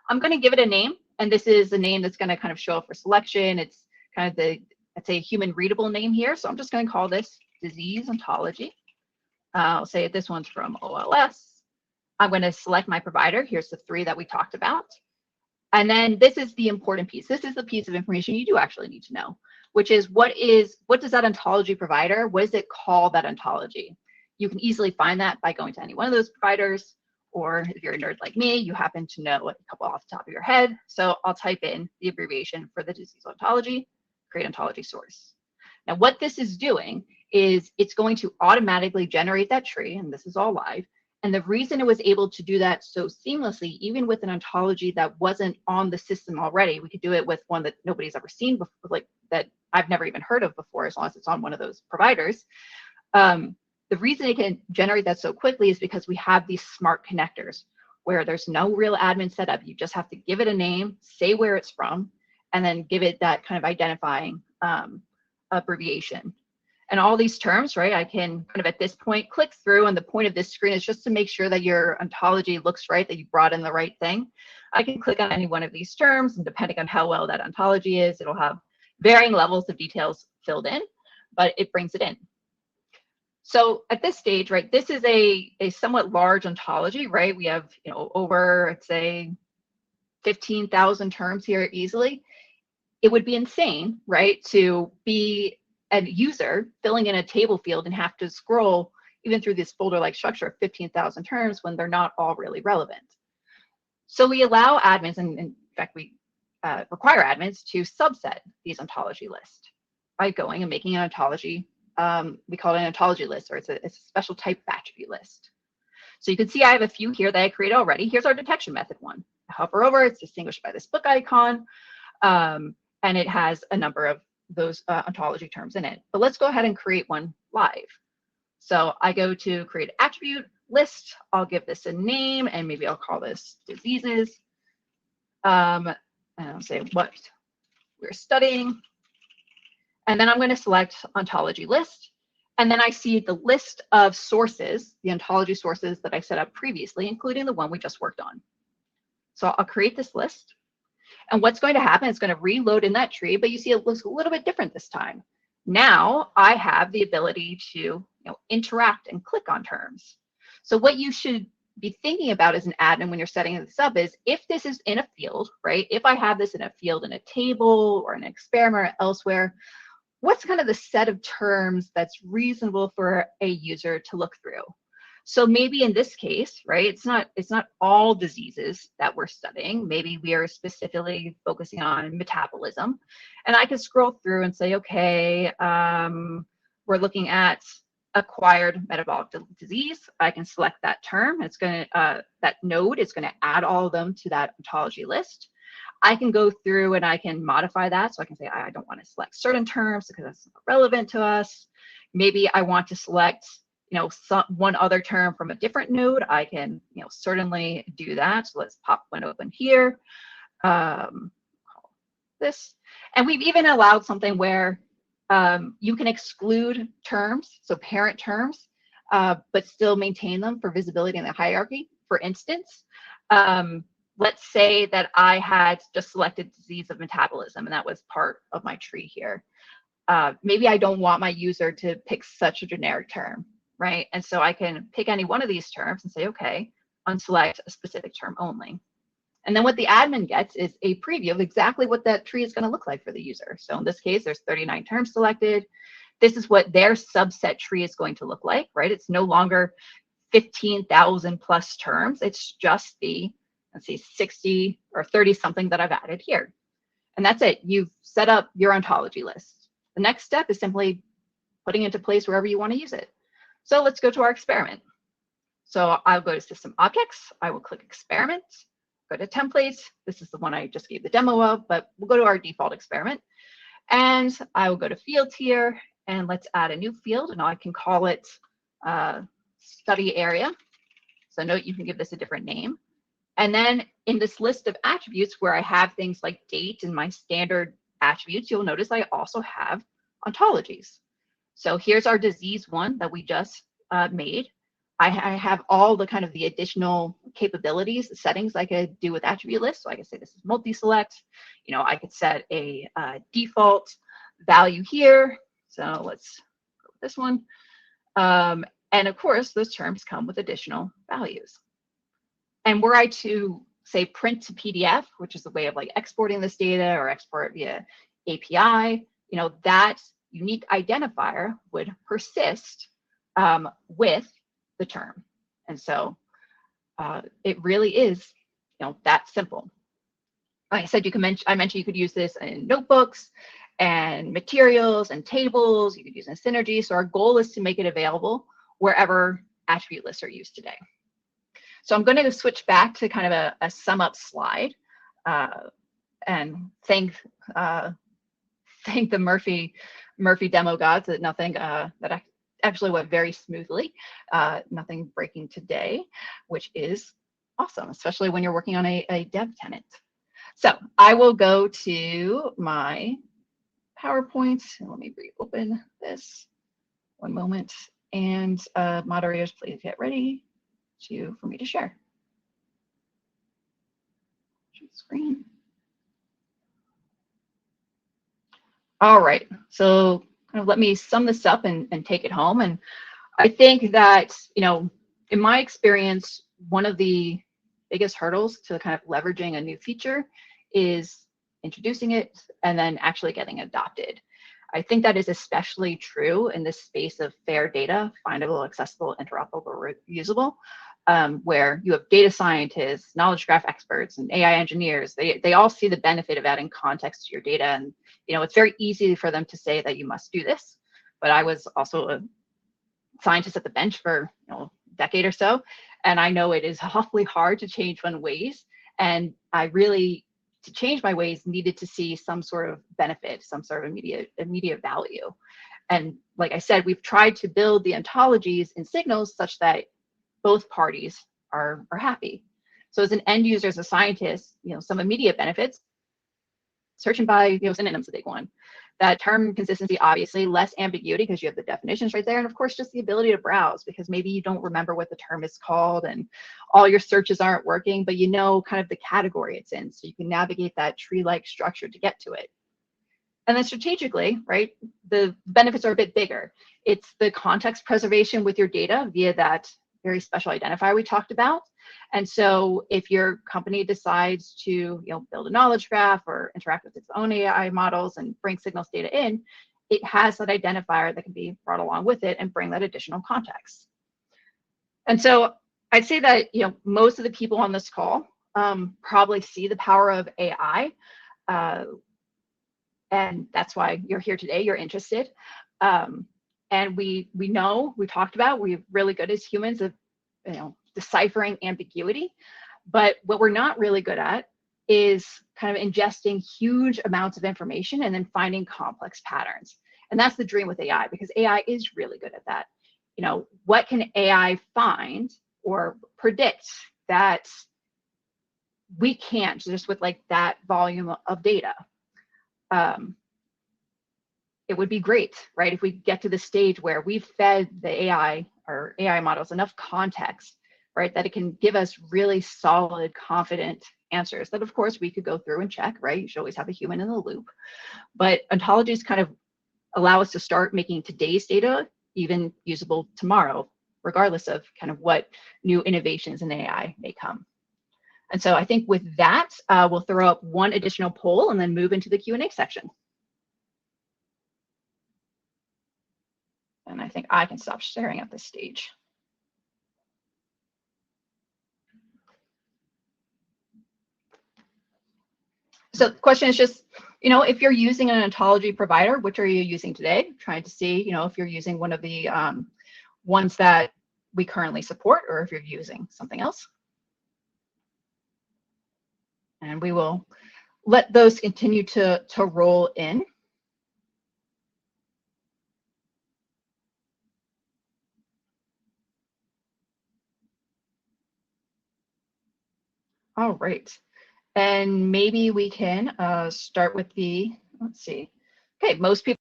I'm going to give it a name, and this is a name that's going to kind of show up for selection. It's kind of the, I'd say, human readable name here. So I'm just going to call this disease ontology. I'll say this one's from OLS. I'm going to select my provider. Here's the 3 that we talked about. And then this is the important piece. This is the piece of information you do actually need to know, which is what does that ontology provider, what does it call that ontology? You can easily find that by going to any one of those providers, or if you're a nerd like me, you happen to know a couple off the top of your head. So I'll type in the abbreviation for the disease ontology, create ontology source. Now what this is doing is it's going to automatically generate that tree, and this is all live. And the reason it was able to do that so seamlessly, even with an ontology that wasn't on the system already, we could do it with one that nobody's ever seen before, like that I've never even heard of before, as long as it's on one of those providers. The reason it can generate that so quickly is because we have these smart connectors where there's no real admin setup. You just have to give it a name, say where it's from, and then give it that kind of identifying abbreviation. And all these terms, right, I can kind of at this point click through, and the point of this screen is just to make sure that your ontology looks right, that you brought in the right thing. I can click on any one of these terms, and depending on how well that ontology is, it'll have varying levels of details filled in, but it brings it in. So at this stage, right, this is a somewhat large ontology, right? We have, over, I'd say, 15,000 terms here easily. It would be insane, right, to be a user filling in a table field and have to scroll even through this folder-like structure of 15,000 terms when they're not all really relevant. So we allow admins, and in fact, we require admins to subset these ontology lists by going and making an ontology. We call it an ontology list, or it's a special type attribute list. So you can see I have a few here that I created already. Here's our detection method one. I hover over, it's distinguished by this book icon, and it has a number of those ontology terms in it. But let's go ahead and create one live. So I go to create attribute list. I'll give this a name, and maybe I'll call this diseases. And I'll say what we're studying. And then I'm going to select ontology list. And then I see the list of sources, the ontology sources that I set up previously, including the one we just worked on. So I'll create this list. And what's going to happen is going to reload in that tree, but you see it looks a little bit different this time. Now I have the ability to interact and click on terms. So what you should be thinking about as an admin when you're setting this up is, if this is in a field, right? If I have this in a field, in a table or an experiment or elsewhere, what's kind of the set of terms that's reasonable for a user to look through? So maybe in this case, right, it's not all diseases that we're studying. Maybe we are specifically focusing on metabolism. And I can scroll through and say, okay, we're looking at acquired metabolic disease. I can select that term. It's going to, that node is going to add all of them to that ontology list. I can go through and I can modify that. So I can say, I don't want to select certain terms because that's not relevant to us. Maybe I want to select, one other term from a different node. I can, certainly do that. So let's pop one open here. This, and we've even allowed something where you can exclude terms, so parent terms, but still maintain them for visibility in the hierarchy. For instance, let's say that I had just selected disease of metabolism, and that was part of my tree here. Maybe I don't want my user to pick such a generic term, right? And so I can pick any one of these terms and say, okay, unselect a specific term only. And then what the admin gets is a preview of exactly what that tree is going to look like for the user. So in this case, there's 39 terms selected. This is what their subset tree is going to look like, right? It's no longer 15,000 plus terms. It's just the, let's see, 60 or 30 something that I've added here. And that's it. You've set up your ontology list. The next step is simply putting it into place wherever you want to use it. So let's go to our experiment. So I'll go to System Objects. I will click Experiment, go to Templates. This is the one I just gave the demo of, but we'll go to our default experiment. And I will go to Fields here, and let's add a new field, and I can call it Study Area. So note you can give this a different name. And then in this list of attributes where I have things like date and my standard attributes, you'll notice I also have ontologies. So here's our disease one that we just made. I have all the kind of the additional capabilities, settings I could do with attribute lists. So I could say this is multi-select. I could set a default value here. So let's go with this one. And of course, those terms come with additional values. And were I to say print to PDF, which is a way of like exporting this data or export via API, that unique identifier would persist with the term. And so it really is, that simple. Like I said, I mentioned you could use this in notebooks and materials and tables. You could use it in Synergy. So our goal is to make it available wherever attribute lists are used today. So I'm going to switch back to kind of a sum up slide and thank the Murphy demo gods that nothing that actually went very smoothly, nothing breaking today, which is awesome, especially when you're working on a dev tenant. So I will go to my PowerPoint. Let me reopen this one moment. And moderators, please get ready for me to share. Screen. All right, so kind of let me sum this up and take it home. And I think that, in my experience, one of the biggest hurdles to kind of leveraging a new feature is introducing it and then actually getting adopted. I think that is especially true in this space of fair data, findable, accessible, interoperable, reusable, where you have data scientists, knowledge graph experts, and AI engineers. They all see the benefit of adding context to your data. And, it's very easy for them to say that you must do this. But I was also a scientist at the bench for a decade or so. And I know it is awfully hard to change one's ways. And I really, to change my ways, needed to see some sort of benefit, some sort of immediate value. And like I said, we've tried to build the ontologies in Signals such that both parties are happy. So as an end user, as a scientist, some immediate benefits, searching by synonyms, a big one. That term consistency, obviously, less ambiguity because you have the definitions right there. And of course, just the ability to browse because maybe you don't remember what the term is called and all your searches aren't working, but kind of the category it's in. So you can navigate that tree-like structure to get to it. And then strategically, right, the benefits are a bit bigger. It's the context preservation with your data via that very special identifier we talked about. And so if your company decides to build a knowledge graph or interact with its own AI models and bring Signals data in, it has that identifier that can be brought along with it and bring that additional context. And so I'd say that, most of the people on this call probably see the power of AI. And that's why you're here today, you're interested. And we know, we talked about, we're really good as humans of, deciphering ambiguity. But what we're not really good at is kind of ingesting huge amounts of information and then finding complex patterns. And that's the dream with AI, because AI is really good at that. What can AI find or predict that we can't just with like that volume of data? It would be great, right, if we get to the stage where we've fed the AI or AI models enough context, right, that it can give us really solid, confident answers that, of course, we could go through and check, right? You should always have a human in the loop. But ontologies kind of allow us to start making today's data even usable tomorrow, regardless of kind of what new innovations in AI may come. And so I think with that, we'll throw up one additional poll and then move into the Q&A section. And I think I can stop sharing at this stage. So the question is just, if you're using an ontology provider, which are you using today? Trying to see, if you're using one of the ones that we currently support, or if you're using something else. And we will let those continue to roll in. All right. And maybe we can start with the, let's see. Okay, most people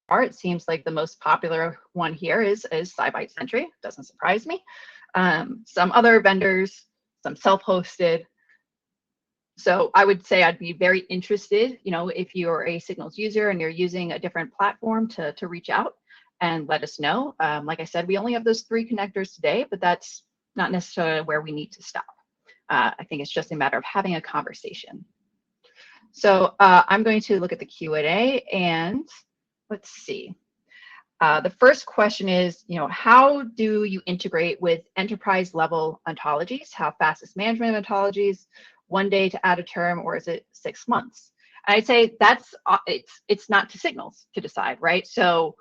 are, it seems like the most popular one here is SciByte Sentry. Doesn't surprise me. Some other vendors, some self-hosted. So I would say I'd be very interested, if you're a Signals user and you're using a different platform to reach out and let us know. Like I said, we only have those 3 connectors today, but that's not necessarily where we need to stop. I think it's just a matter of having a conversation. So I'm going to look at the Q&A and let's see. The first question is, how do you integrate with enterprise level ontologies? How fast is management of ontologies? 1 day to add a term, or is it 6 months? And I'd say that's it's not to Signals to decide, right? So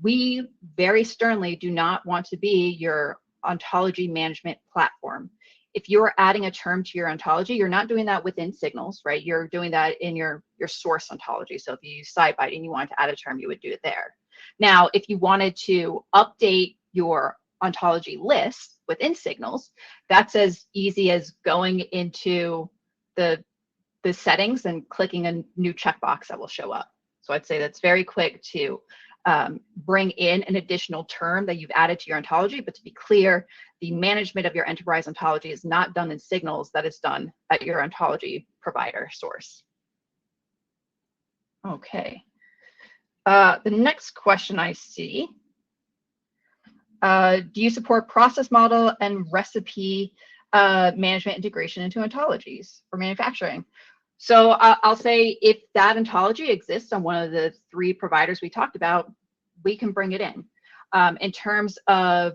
we very sternly do not want to be your ontology management platform. If you're adding a term to your ontology, you're not doing that within Signals, right? You're doing that in your source ontology. So if you use SciByte and you want to add a term, you would do it there. Now, if you wanted to update your ontology list within Signals, that's as easy as going into the settings and clicking a new checkbox that will show up. So I'd say that's very quick to bring in an additional term that you've added to your ontology. But to be clear, the management of your enterprise ontology is not done in Signals. That is done at your ontology provider source. Okay. The next question I see, do you support process model and recipe management integration into ontologies for manufacturing? So I'll say if that ontology exists on one of the 3 providers we talked about, we can bring it in. In terms of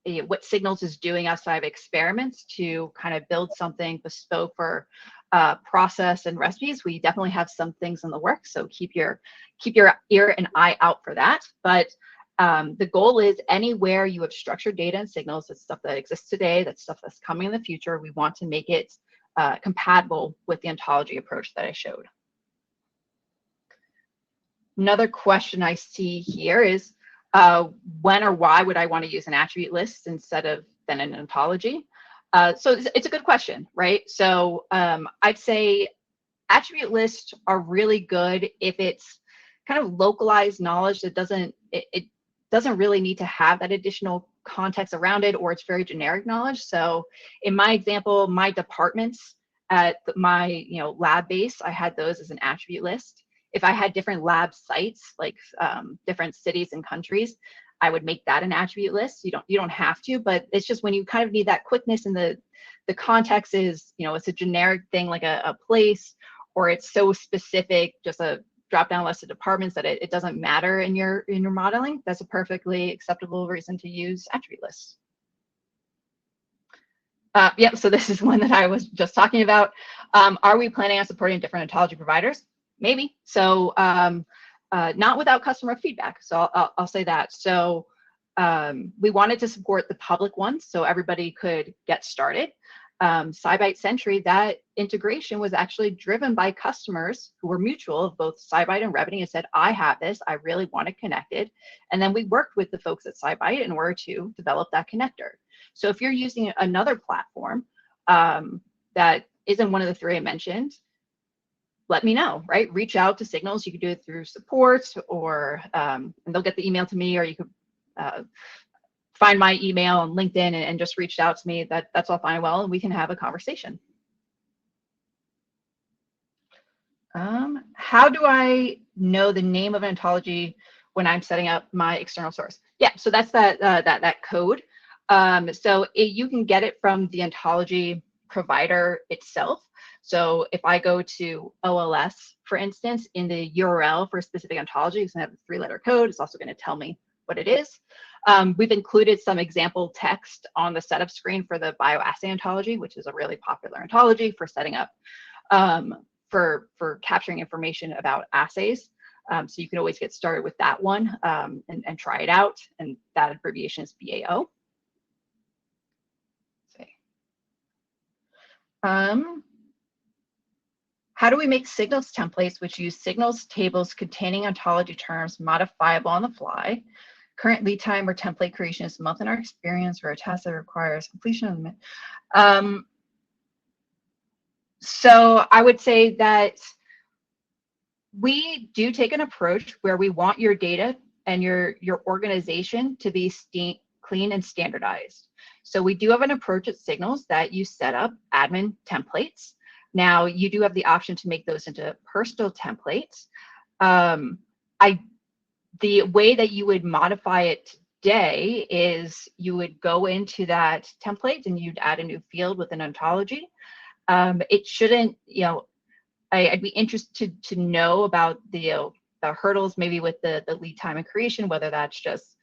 what Signals is doing outside of experiments to kind of build something bespoke for process and recipes, we definitely have some things in the works. So keep your ear and eye out for that. But the goal is anywhere you have structured data and Signals, that's stuff that exists today, that's stuff that's coming in the future, we want to make it compatible with the ontology approach that I showed. Another question I see here is, when or why would I want to use an attribute list instead of then an ontology? So it's a good question, right? So I'd say attribute lists are really good if it's kind of localized knowledge that it doesn't really need to have that additional context around it, or it's very generic knowledge. So in my example, my departments at my lab base, I had those as an attribute list. If I had different lab sites, like different cities and countries, I would make that an attribute list. You don't have to, but it's just when you kind of need that quickness, and the context is, it's a generic thing like a place, or it's so specific, just drop down list of departments that it doesn't matter in your modeling, that's a perfectly acceptable reason to use attribute lists. Yep, so this is one that I was just talking about. Are we planning on supporting different ontology providers? Maybe. So not without customer feedback. So I'll say that. So we wanted to support the public ones so everybody could get started. SciByte Sentry, that integration was actually driven by customers who were mutual of both SciByte and Revity and said, I have this, I really want it connected. And then we worked with the folks at SciByte in order to develop that connector. So if you're using another platform that isn't one of the three I mentioned, let me know, right? Reach out to Signals. You can do it through support or, and they'll get the email to me, or you could find my email on LinkedIn and just reach out to me. That's all fine and well, and we can have a conversation. How do I know the name of an ontology when I'm setting up my external source? Yeah, so that's that code. So you can get it from the ontology provider itself. So if I go to OLS, for instance, in the URL for a specific ontology, it's going to have a 3-letter code. It's also going to tell me what it is. We've included some example text on the setup screen for the bioassay ontology, which is a really popular ontology for setting up, for capturing information about assays. So you can always get started with that one and try it out. And that abbreviation is BAO. How do we make Signals templates which use Signals tables containing ontology terms modifiable on the fly? Current lead time or template creation is a month in our experience for a task that requires completion of the So I would say that we do take an approach where we want your data and your organization to be clean and standardized. So we do have an approach at Signals that you set up admin templates. Now you do have the option to make those into personal templates. The way that you would modify it today is you would go into that template and you'd add a new field with an ontology. It shouldn't, I'd be interested to know about the hurdles maybe with the lead time and creation, whether that's just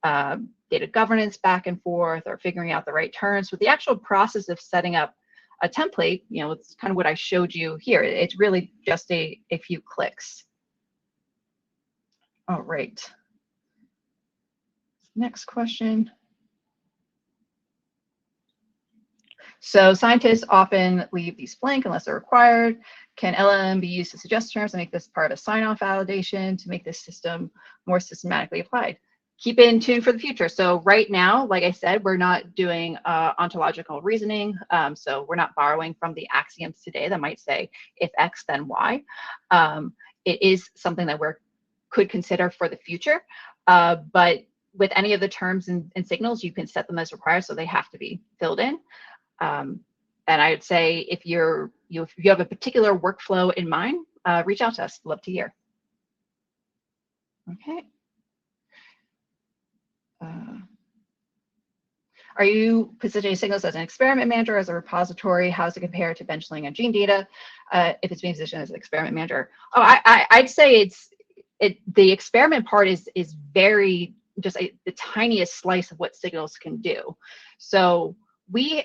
data governance back and forth or figuring out the right terms. With the actual process of setting up a template, it's kind of what I showed you here. It's really just a few clicks. All right. Next question. So scientists often leave these blank unless they're required. Can LLM be used to suggest terms and make this part of a sign-off validation to make this system more systematically applied? Keep in tune for the future. So right now, like I said, we're not doing ontological reasoning. So we're not borrowing from the axioms today that might say, if X, then Y. It is something that we could consider for the future. But with any of the terms and signals, you can set them as required, so they have to be filled in. And I would say if you have a particular workflow in mind, reach out to us. Love to hear. Okay. Are you positioning Signals as an experiment manager, as a repository? How does it compare to benchling and gene data if it's being positioned as an experiment manager? Oh, I'd say the experiment part is very just the tiniest slice of what Signals can do. So I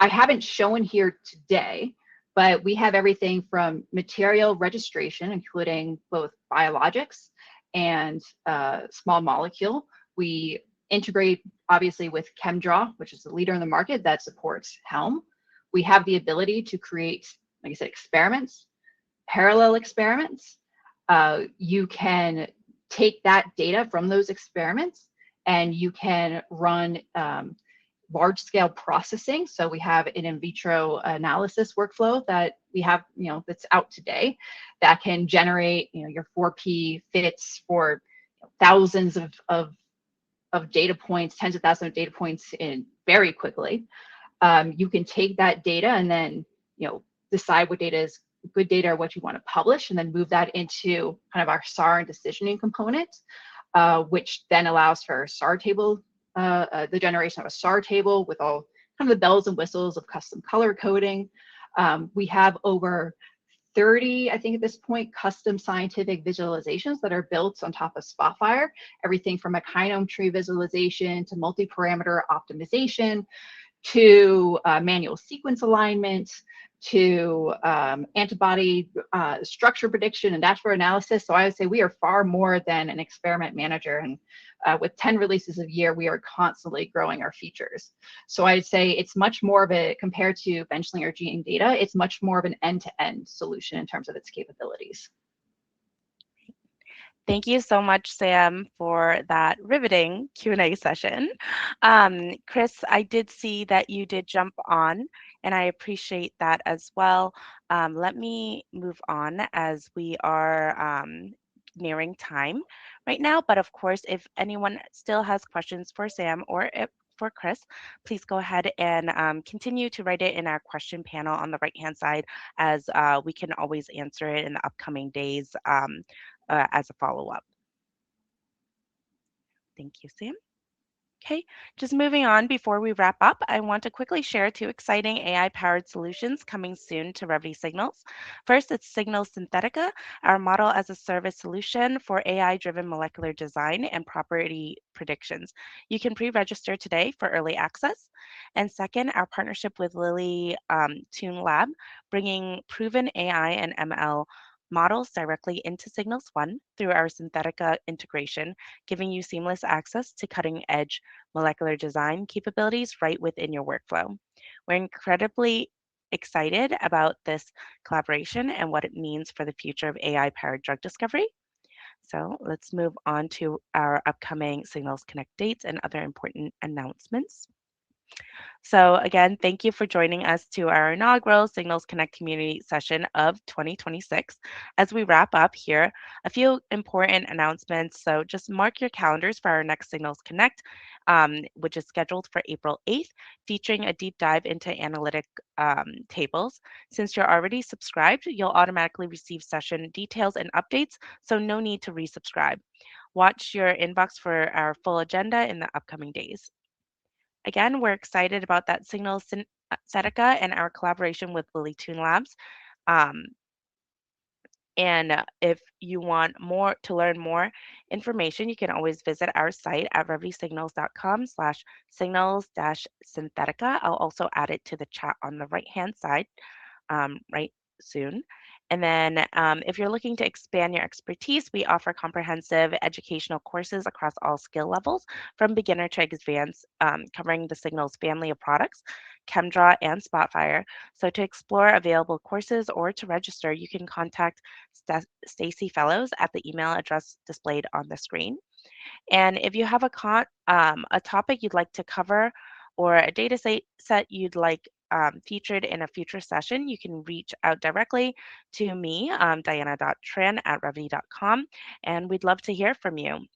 haven't shown here today, but we have everything from material registration, including both biologics and small molecule. We integrate obviously with ChemDraw, which is the leader in the market that supports Helm. We have the ability to create, like I said, experiments, parallel experiments. You can take that data from those experiments and you can run large-scale processing. So we have an in vitro analysis workflow that we have, that's out today that can generate, your 4P fits for thousands of data points, tens of thousands of data points in very quickly. You can take that data and then, decide what data is good data or what you want to publish, and then move that into kind of our SAR and decisioning component, which then allows for SAR table, the generation of a SAR table with all kind of the bells and whistles of custom color coding. We have over 30, I think at this point, custom scientific visualizations that are built on top of Spotfire, everything from a kinome tree visualization to multi-parameter optimization to manual sequence alignment to antibody structure prediction and dashboard analysis. So I would say we are far more than an experiment manager. And with 10 releases a year, we are constantly growing our features. So I'd say it's much more of a, compared to Benchling or Gene Data, it's much more of an end-to-end solution in terms of its capabilities. Thank you so much, Sam, for that riveting Q&A session. Chris, I did see that you did jump on, and I appreciate that as well. Let me move on as we are nearing time right now. But of course, if anyone still has questions for Sam or for Chris, please go ahead and continue to write it in our question panel on the right-hand side, as we can always answer it in the upcoming days. As a follow-up. Thank you, Sam. Okay, just moving on before we wrap up, I want to quickly share 2 exciting AI-powered solutions coming soon to Revvity Signals. First, it's Signals Synthetica, our model as a service solution for AI-driven molecular design and property predictions. You can pre-register today for early access. And second, our partnership with Lilly Tune Lab, bringing proven AI and ML models directly into Signals One through our Synthetica integration, giving you seamless access to cutting-edge molecular design capabilities right within your workflow. We're incredibly excited about this collaboration and what it means for the future of AI-powered drug discovery. So let's move on to our upcoming Signals Connect dates and other important announcements. So again, thank you for joining us to our inaugural Signals Connect community session of 2026. As we wrap up here, a few important announcements. So just mark your calendars for our next Signals Connect, which is scheduled for April 8th, featuring a deep dive into analytic tables. Since you're already subscribed, you'll automatically receive session details and updates, so no need to resubscribe. Watch your inbox for our full agenda in the upcoming days. Again, we're excited about that Signals Synthetica and our collaboration with Lilly Tune Labs. And if you want more to learn more information, you can always visit our site at revvitysignals.com/signals-synthetica. I'll also add it to the chat on the right-hand side right soon. And then if you're looking to expand your expertise, we offer comprehensive educational courses across all skill levels, from beginner to advanced, covering the Signals family of products, ChemDraw, and Spotfire. So to explore available courses or to register, you can contact Stacy Fellows at the email address displayed on the screen. And if you have a topic you'd like to cover or a data set you'd like featured in a future session, you can reach out directly to me, diana.tran@revvity.com, and we'd love to hear from you.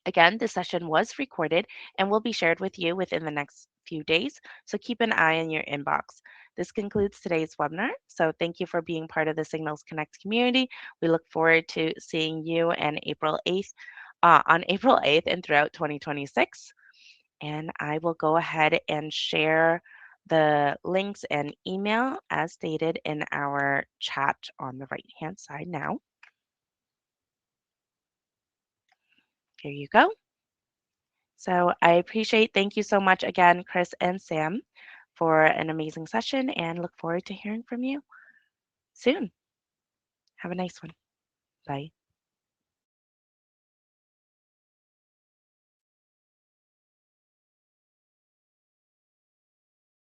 Again, this session was recorded and will be shared with you within the next few days, so keep an eye on your inbox. This concludes today's webinar, so thank you for being part of the Signals Connect community. We look forward to seeing you on April 8th and throughout 2026. And I will go ahead and share the links and email as stated in our chat on the right-hand side now. Here you go. So thank you so much again, Chris and Sam, for an amazing session, and look forward to hearing from you soon. Have a nice one. Bye.